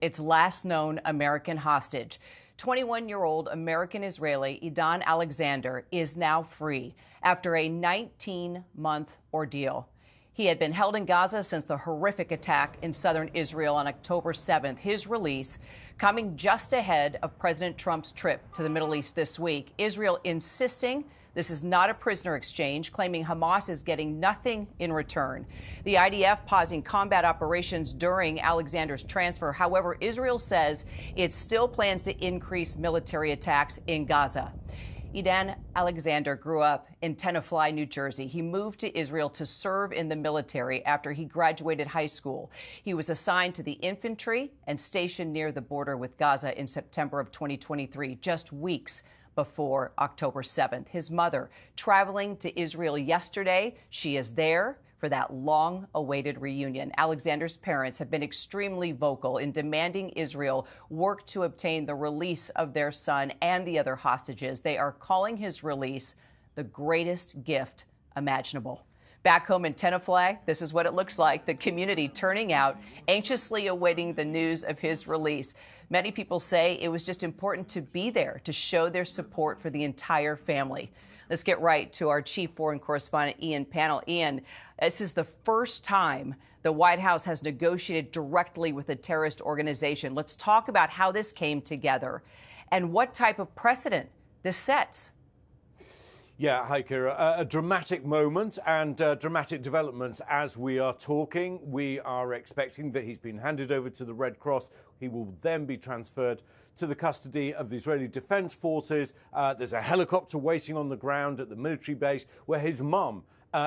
its last known American hostage. 21-year-old American-Israeli Edan Alexander is now free after a 19-month ordeal. He had been held in Gaza since the horrific attack in southern Israel on October 7th. His release coming just ahead of President Trump's trip to the Middle East this week. Israel insisting this is not a prisoner exchange, claiming Hamas is getting nothing in return. The IDF pausing combat operations during Alexander's transfer. However, Israel says it still plans to increase military attacks in Gaza. Edan Alexander grew up in Tenafly, New Jersey. He moved to Israel to serve in the military after he graduated high school. He was assigned to the infantry and stationed near the border with Gaza in September of 2023, just weeks before October 7th. His mother traveling to Israel yesterday. She is there for that long-awaited reunion. Alexander's parents have been extremely vocal in demanding Israel work to obtain the release of their son and the other hostages. They are calling his release the greatest gift imaginable. Back home in Tenafly, this is what it looks like. The community turning out, anxiously awaiting the news of his release. Many people say it was just important to be there to show their support for the entire family. Let's get right to our chief foreign correspondent, Ian Pannell. Ian, this is the first time the White House has negotiated directly with a terrorist organization. Let's talk about how this came together and what type of precedent this sets. Yeah, hi, Kira. A dramatic moment and dramatic developments as we are talking. We are expecting that he's been handed over to the Red Cross. He will then be transferred to the custody of the Israeli Defense Forces. There's a helicopter waiting on the ground at the military base where his mum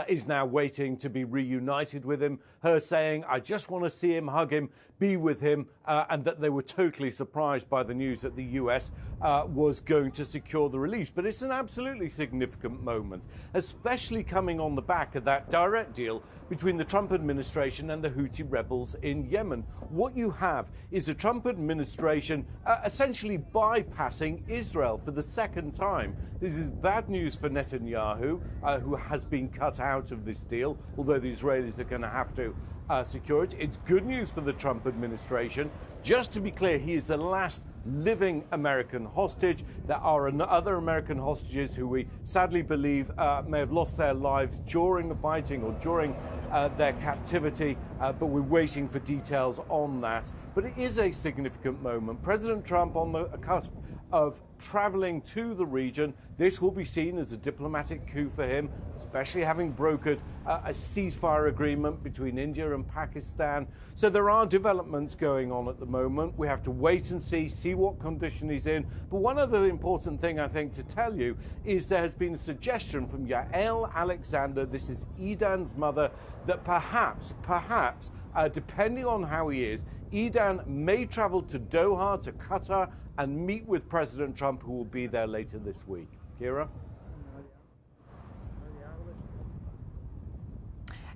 is now waiting to be reunited with him. Her saying, I just want to see him, hug him, be with him, and that they were totally surprised by the news that the US was going to secure the release. But it's an absolutely significant moment, especially coming on the back of that direct deal between the Trump administration and the Houthi rebels in Yemen. What you have is a Trump administration essentially bypassing Israel for the second time. This is bad news for Netanyahu, who has been cut out of this deal, although the Israelis are going to have to secure it. It's good news for the Trump administration. Just to be clear, he is the last living American hostage. There are other American hostages who we sadly believe may have lost their lives during the fighting or during their captivity, but we're waiting for details on that. But it is a significant moment. President Trump on the cusp of traveling to the region. This will be seen as a diplomatic coup for him, especially having brokered a ceasefire agreement between India and Pakistan. So there are developments going on at the moment. We have to wait and see what condition he's in. But one other important thing I think to tell you is there has been a suggestion from Yael Alexander, this is Edan's mother, that perhaps, depending on how he is, Edan may travel to Doha, to Qatar, and meet with President Trump, who will be there later this week. Kira?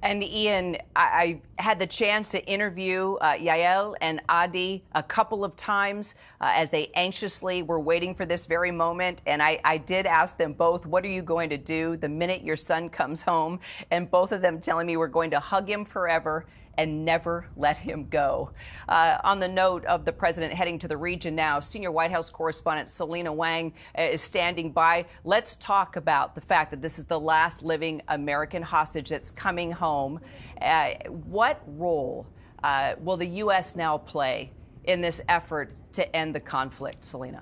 And Ian, I had the chance to interview Yael and Adi a couple of times as they anxiously were waiting for this very moment. And I did ask them both, what are you going to do the minute your son comes home? And both of them telling me we're going to hug him forever and never let him go. On the note of the president heading to the region now, senior White House correspondent Selena Wang is standing by. Let's talk about the fact that this is the last living American hostage that's coming home. What role will the U.S. now play in this effort to end the conflict, Selena?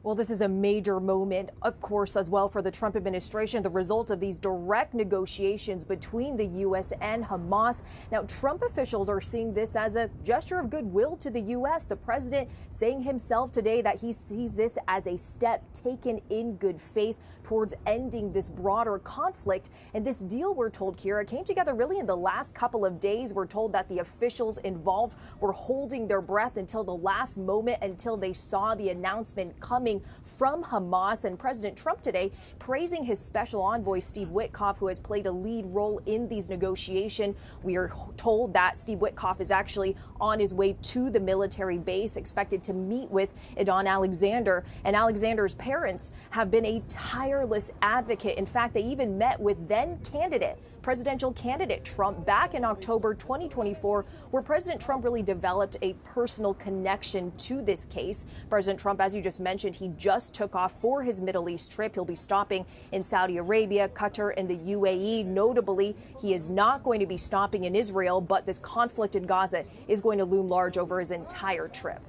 Well, this is a major moment, of course, as well for the Trump administration, the result of these direct negotiations between the U.S. and Hamas. Now, Trump officials are seeing this as a gesture of goodwill to the U.S. The president saying himself today that he sees this as a step taken in good faith towards ending this broader conflict. And this deal, we're told, Kira, came together really in the last couple of days. We're told that the officials involved were holding their breath until the last moment, until they saw the announcement coming from Hamas. And President Trump today praising his special envoy, Steve Witkoff, who has played a lead role in these negotiations. We are told that Steve Witkoff is actually on his way to the military base, expected to meet with Edan Alexander. And Alexander's parents have been a tireless advocate. In fact, they even met with then candidate presidential candidate Trump back in October 2024, where President Trump really developed a personal connection to this case. President Trump, as you just mentioned, he just took off for his Middle East trip. He'll be stopping in Saudi Arabia, Qatar, and the UAE. Notably, he is not going to be stopping in Israel, but this conflict in Gaza is going to loom large over his entire trip.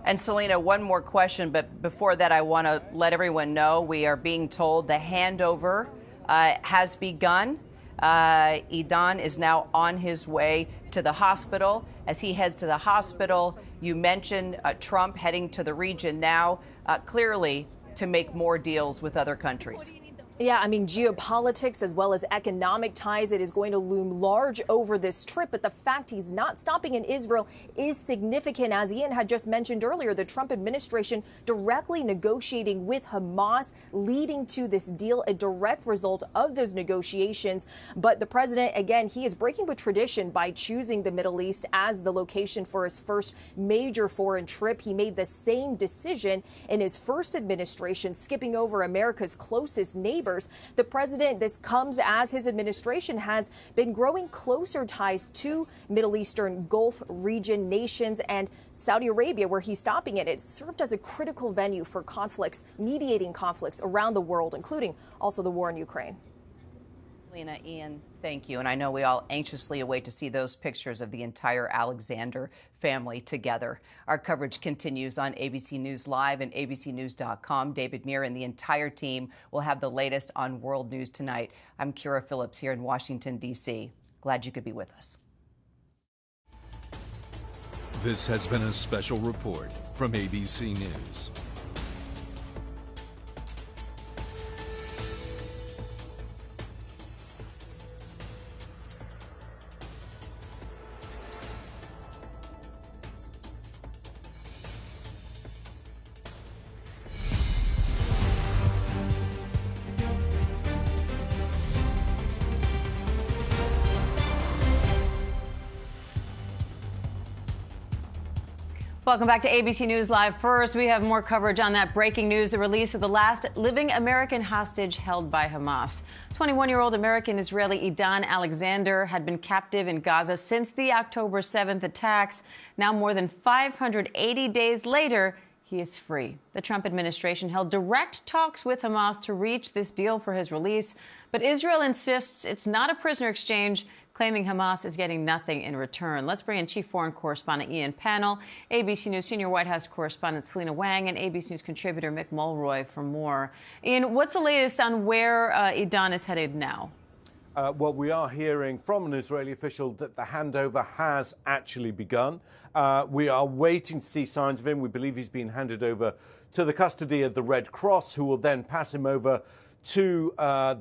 And Selena, one more question, but before that, I want to let everyone know we are being told the handover has begun. Edan is now on his way to the hospital. As he heads to the hospital, you mentioned Trump heading to the region now, clearly to make more deals with other countries. Yeah, I mean, geopolitics as well as economic ties, it is going to loom large over this trip. But the fact he's not stopping in Israel is significant. As Ian had just mentioned earlier, the Trump administration directly negotiating with Hamas, leading to this deal, a direct result of those negotiations. But the president, again, he is breaking with tradition by choosing the Middle East as the location for his first major foreign trip. He made the same decision in his first administration, skipping over America's closest neighbor. The president, this comes as his administration has been growing closer ties to Middle Eastern Gulf region nations and Saudi Arabia, where he's stopping it. It served as a critical venue for conflicts, mediating conflicts around the world, including also the war in Ukraine. Lena, Ian, thank you. And I know we all anxiously await to see those pictures of the entire Alexander family together. Our coverage continues on ABC News Live and abcnews.com. David Muir and the entire team will have the latest on world news tonight. I'm Kira Phillips here in Washington, D.C. Glad you could be with us. This has been a special report from ABC News. Welcome back to ABC News Live. First, we have more coverage on that breaking news, the release of the last living American hostage held by Hamas. 21-year-old American Israeli Edan Alexander had been captive in Gaza since the October 7th attacks. Now, more than 580 days later, he is free. The Trump administration held direct talks with Hamas to reach this deal for his release, but Israel insists it's not a prisoner exchange, claiming Hamas is getting nothing in return. Let's bring in Chief Foreign Correspondent Ian Pannell, ABC News Senior White House Correspondent Selena Wang, and ABC News contributor Mick Mulroy for more. Ian, what's the latest on where Edan is headed now? Well, we are hearing from an Israeli official that the handover has actually begun. We are waiting to see signs of him. We believe he's been handed over to the custody of the Red Cross, who will then pass him over to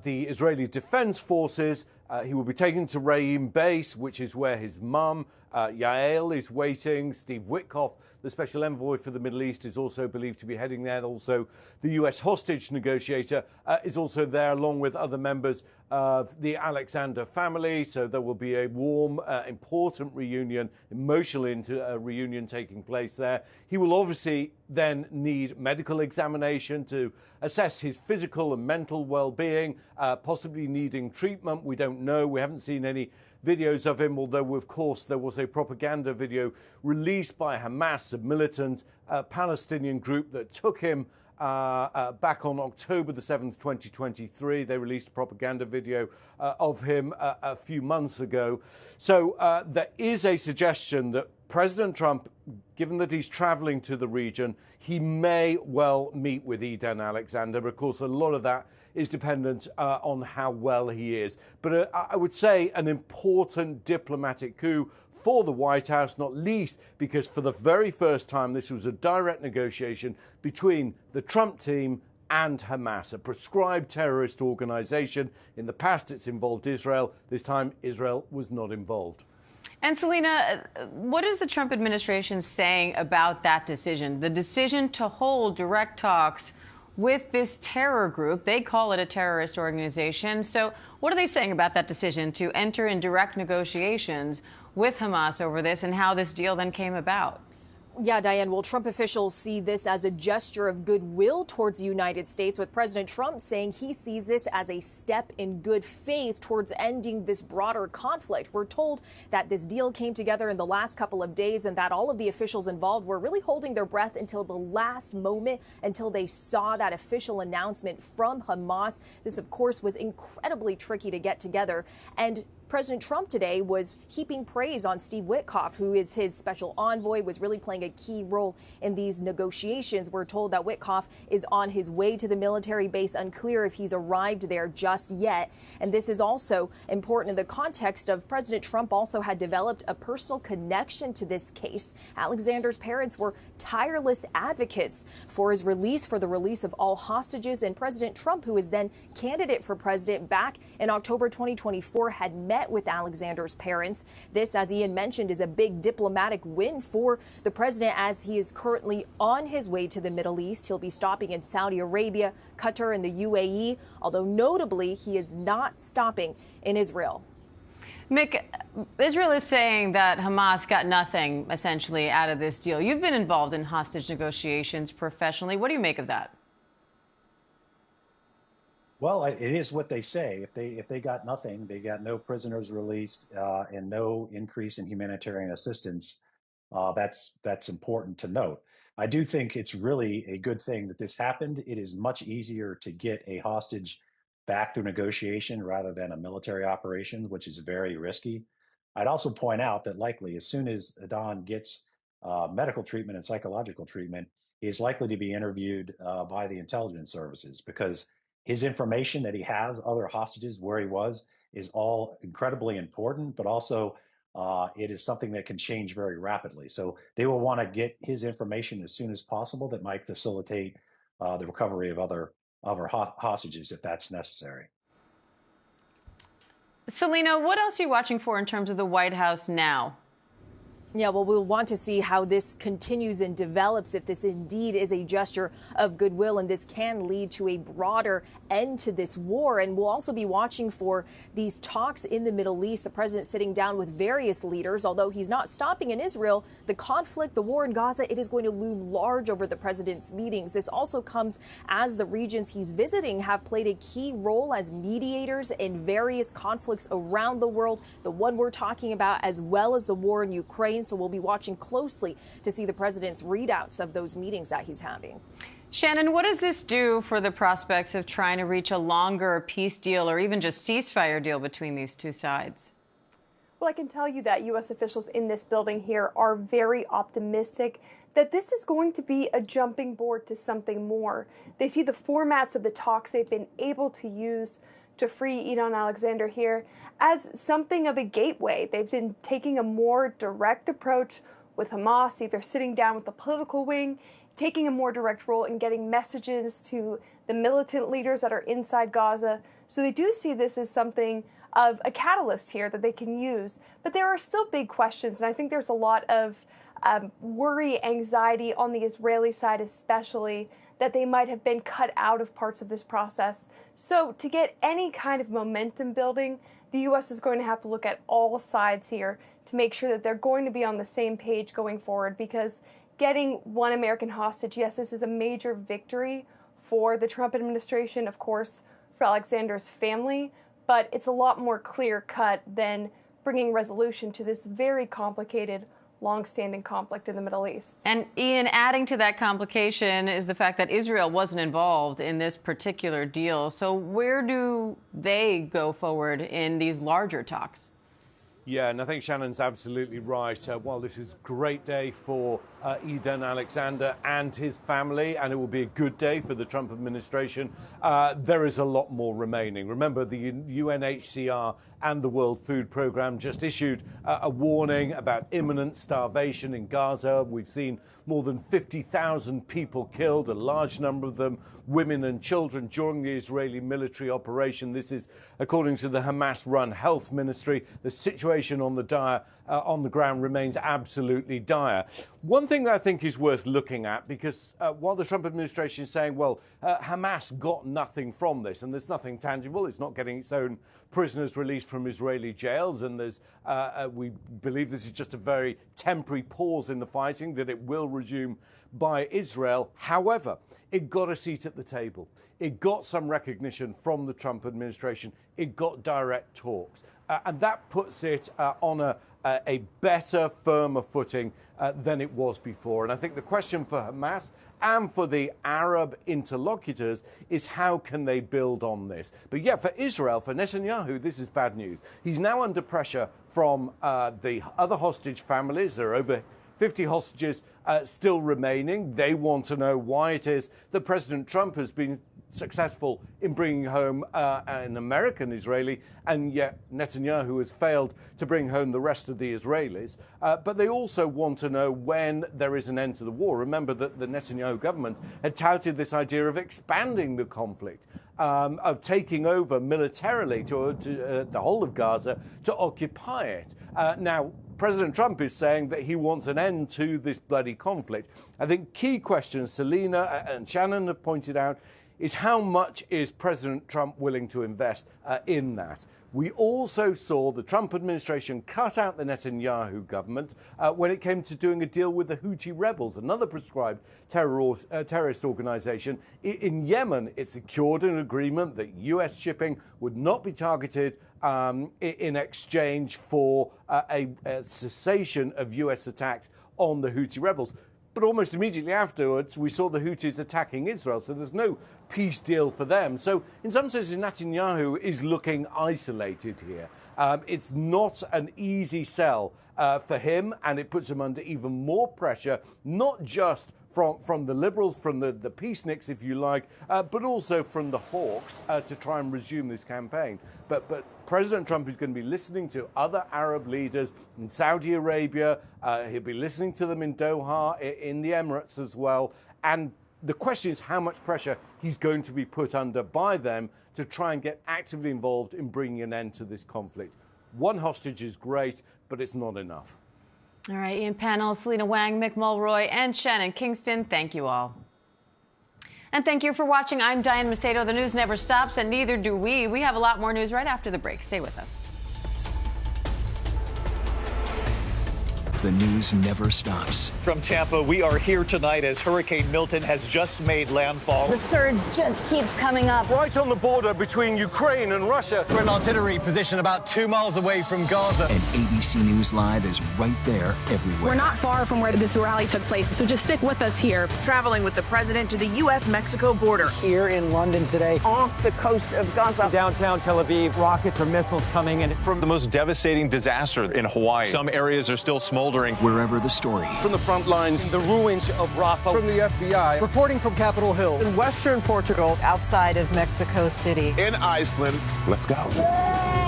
the Israeli Defense Forces. He will be taken to Re'im base, which is where his mum, Yael, is waiting. Steve Witkoff, the special envoy for the Middle East, is also believed to be heading there. Also, the U.S. hostage negotiator is also there, along with other members of the Alexander family. So there will be a warm, important reunion, emotional reunion taking place there. He will obviously then need medical examination to assess his physical and mental well-being, possibly needing treatment. We don't know. We haven't seen any videos of him, although, of course, there was a propaganda video released by Hamas, a militant Palestinian group that took him back on October the 7th, 2023. They released a propaganda video of him a few months ago. So there is a suggestion that President Trump, given that he's traveling to the region, he may well meet with Edan Alexander. Of course, a lot of that is dependent on how well he is. But I would say an important diplomatic coup for the White House, not least because for the very first time this was a direct negotiation between the Trump team and Hamas, a proscribed terrorist organization. In the past, it's involved Israel. This time, Israel was not involved. And Selena, what is the Trump administration saying about that decision, the decision to hold direct talks with this terror group? They call it a terrorist organization. So what are they saying about that decision to enter in direct negotiations with Hamas over this and how this deal then came about? Yeah, Diane. Well, Trump officials see this as a gesture of goodwill towards the United States, with President Trump saying he sees this as a step in good faith towards ending this broader conflict. We're told that this deal came together in the last couple of days and that all of the officials involved were really holding their breath until the last moment, until they saw that official announcement from Hamas. This, of course, was incredibly tricky to get together. And President Trump today was heaping praise on Steve Witkoff, who is his special envoy, was really playing a key role in these negotiations. We're told that Witkoff is on his way to the military base, unclear if he's arrived there just yet. And this is also important in the context of President Trump also had developed a personal connection to this case. Alexander's parents were tireless advocates for his release, for the release of all hostages. And President Trump, who is then candidate for president back in October 2024, had met with Alexander's parents. This, as Ian mentioned, is a big diplomatic win for the president as he is currently on his way to the Middle East. He'll be stopping in Saudi Arabia, Qatar, and the UAE, although notably he is not stopping in Israel. Mick, Israel is saying that Hamas got nothing, essentially, out of this deal. You've been involved in hostage negotiations professionally. What do you make of that? Well, it is what they say. If they got nothing, they got no prisoners released and no increase in humanitarian assistance. That's important to note. I do think it's really a good thing that this happened. It is much easier to get a hostage back through negotiation rather than a military operation, which is very risky. I'd also point out that likely as soon as Edan gets medical treatment and psychological treatment, he is likely to be interviewed by the intelligence services, because his information that he has, other hostages, where he was, is all incredibly important, but also it is something that can change very rapidly. So they will want to get his information as soon as possible. That might facilitate the recovery of other hostages if that's necessary. Selena, what else are you watching for in terms of the White House now? Yeah, well, we'll want to see how this continues and develops, if this indeed is a gesture of goodwill, and this can lead to a broader end to this war. And we'll also be watching for these talks in the Middle East, the president sitting down with various leaders. Although he's not stopping in Israel, the conflict, the war in Gaza, it is going to loom large over the president's meetings. This also comes as the regions he's visiting have played a key role as mediators in various conflicts around the world, the one we're talking about, as well as the war in Ukraine. So we'll be watching closely to see the president's readouts of those meetings that he's having. Shannon, what does this do for the prospects of trying to reach a longer peace deal or even just ceasefire deal between these two sides? Well, I can tell you that U.S. officials in this building here are very optimistic that this is going to be a jumping board to something more. They see the formats of the talks they've been able to use to free Edan Alexander here as something of a gateway. They've been taking a more direct approach with Hamas, either sitting down with the political wing, taking a more direct role in getting messages to the militant leaders that are inside Gaza. So they do see this as something of a catalyst here that they can use. But there are still big questions, and I think there's a lot of worry, anxiety on the Israeli side especially, that they might have been cut out of parts of this process. So to get any kind of momentum building, the U.S. is going to have to look at all sides here to make sure that they're going to be on the same page going forward, because getting one American hostage, yes, this is a major victory for the Trump administration, of course, for Alexander's family, but it's a lot more clear-cut than bringing resolution to this very complicated, long-standing conflict in the Middle East. And Ian, adding to that complication is the fact that Israel wasn't involved in this particular deal. So where do they go forward in these larger talks? Yeah, and I think Shannon's absolutely right. While this is a great day for Edan Alexander and his family, and it will be a good day for the Trump administration, there is a lot more remaining. Remember, the UNHCR and the World Food Programme just issued a warning about imminent starvation in Gaza. We've seen more than 50,000 people killed, a large number of them women and children, during the Israeli military operation. This is according to the Hamas-run health ministry. The situation situation on the ground remains absolutely dire. One thing that I think is worth looking at, because while the Trump administration is saying, well, Hamas got nothing from this, and there's nothing tangible, it's not getting its own prisoners released from Israeli jails, and there's we believe this is just a very temporary pause in the fighting, that it will resume by Israel. However, it got a seat at the table. It got some recognition from the Trump administration. It got direct talks. And that puts it on a better, firmer footing than it was before. And I think the question for Hamas and for the Arab interlocutors is, how can they build on this? But yeah, for Israel, for Netanyahu, this is bad news. He's now under pressure from the other hostage families. There are over 50 hostages still remaining. They want to know why it is that President Trump has been successful in bringing home an American Israeli, and yet Netanyahu has failed to bring home the rest of the Israelis. But they also want to know when there is an end to the war. Remember that the Netanyahu government had touted this idea of expanding the conflict, of taking over militarily to the whole of Gaza to occupy it. Now, President Trump is saying that he wants an end to this bloody conflict. I think key questions Selena and Shannon have pointed out is, how much is President Trump willing to invest in that? We also saw the Trump administration cut out the Netanyahu government when it came to doing a deal with the Houthi rebels, another proscribed terrorist organization. In Yemen, it secured an agreement that U.S. shipping would not be targeted in exchange for a cessation of U.S. attacks on the Houthi rebels. But almost immediately afterwards, we saw the Houthis attacking Israel, so there's no peace deal for them. So in some senses, Netanyahu is looking isolated here. It's not an easy sell for him, and it puts him under even more pressure, not just from the liberals, from the peaceniks, if you like, but also from the hawks to try and resume this campaign. But President Trump is going to be listening to other Arab leaders in Saudi Arabia. He'll be listening to them in Doha, in the Emirates as well. And the question is how much pressure he's going to be put under by them to try and get actively involved in bringing an end to this conflict. One hostage is great, but it's not enough. All right, Ian Pannell, Selena Wang, Mick Mulroy, and Shannon Kingston, thank you all. And thank you for watching. I'm Diane Macedo. The news never stops, and neither do we. We have a lot more news right after the break. Stay with us. The news never stops. From Tampa, we are here tonight as Hurricane Milton has just made landfall. The surge just keeps coming up. Right on the border between Ukraine and Russia. We're in an artillery position about 2 miles away from Gaza. And ABC News Live is right there everywhere. We're not far from where this rally took place, so just stick with us here. Traveling with the president to the U.S.-Mexico border. Here in London today. Off the coast of Gaza. Downtown Tel Aviv, rockets or missiles coming in. From the most devastating disaster in Hawaii. Some areas are still smoldering. Wherever the story. From the front lines. The ruins of Rafah. From the FBI. Reporting from Capitol Hill. In western Portugal. Outside of Mexico City. In Iceland. Let's go.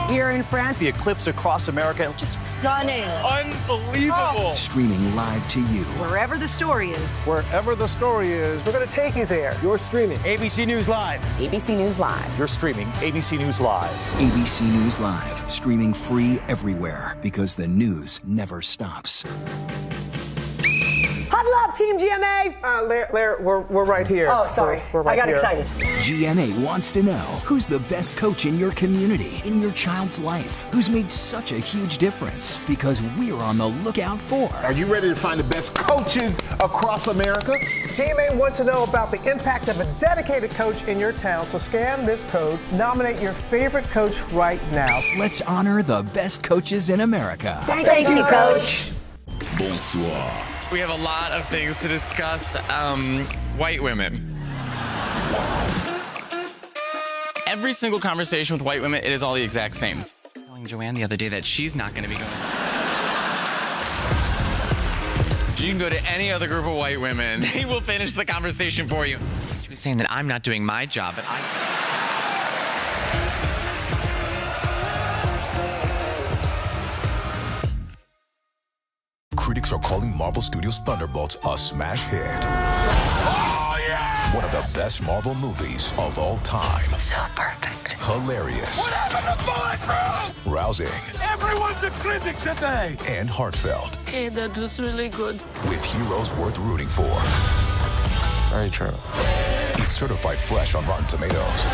Here in France. The eclipse across America. Just stunning. Unbelievable. Oh. Streaming live to you. Wherever the story is. Wherever the story is. We're going to take you there. You're streaming ABC News Live. ABC News Live. You're streaming ABC News Live. ABC News Live. Streaming free everywhere because the news never stops. Huddle up, Team GMA! We're right here. Oh, sorry. We're right I got here. excited. GMA wants to know who's the best coach in your community, in your child's life, who's made such a huge difference, because we're on the lookout for. Are you ready to find the best coaches across America? GMA wants to know about the impact of a dedicated coach in your town, so scan this code, nominate your favorite coach right now. Let's honor the best coaches in America. Thank you, Coach. Bonsoir. We have a lot of things to discuss. White women. Every single conversation with white women, it is all the exact same. I was telling Joanne the other day that she's not going to be going. You can go to any other group of white women. They will finish the conversation for you. She was saying that I'm not doing my job, but Critics are calling Marvel Studios' Thunderbolts a smash hit. Oh, yeah! One of the best Marvel movies of all time. So perfect. Hilarious. What happened to Bulletproof? Rousing. Everyone's a critic today. And heartfelt. Okay, that was really good. With heroes worth rooting for. Very true. It's certified fresh on Rotten Tomatoes.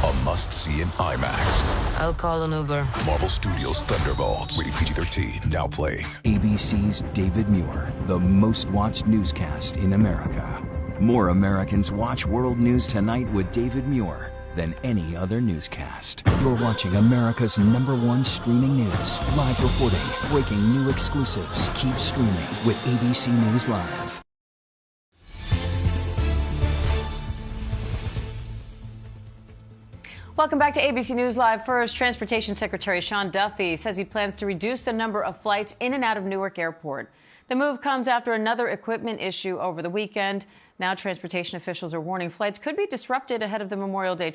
A must-see in IMAX. I'll call an Uber. Marvel Studios' Thunderbolts. Rated PG-13. Now playing. ABC's David Muir, the most-watched newscast in America. More Americans watch World News Tonight with David Muir than any other newscast. You're watching America's #1 streaming news. Live reporting, breaking new exclusives. Keep streaming with ABC News Live. Welcome back to ABC News Live. First, Transportation Secretary Sean Duffy says he plans to reduce the number of flights in and out of Newark Airport. The move comes after another equipment issue over the weekend. Now transportation officials are warning flights could be disrupted ahead of the Memorial Day